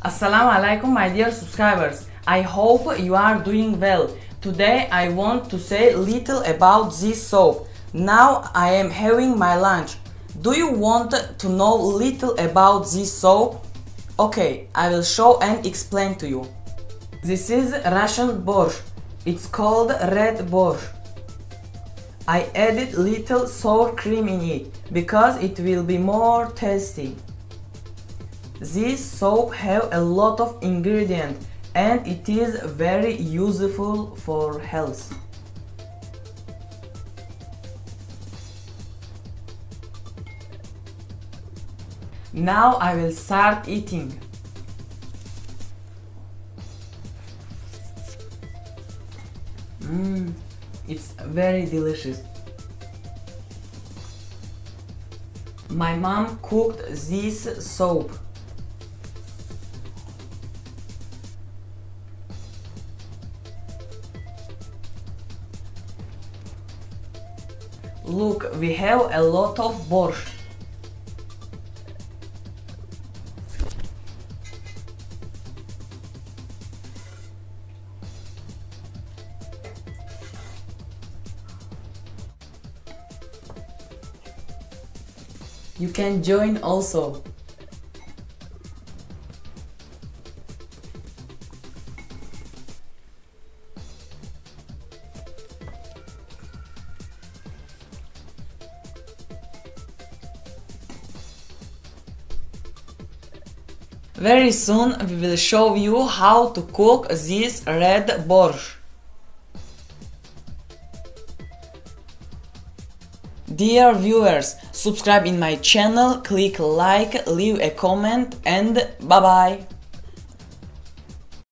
Assalamu alaikum, my dear subscribers. I hope you are doing well. Today I want to say little about this soap. Now I am having my lunch. Do you want to know little about this soap? Okay, I will show and explain to you. This is Russian borscht. It's called red borscht. I added little sour cream in it because it will be more tasty. This soap have a lot of ingredients and it is very useful for health. Now I will start eating. It's very delicious. My mom cooked this soap. Look, we have a lot of borscht. You can join also. Very soon we will show you how to cook this red borscht. Dear viewers, subscribe in my channel, click like, leave a comment and bye bye.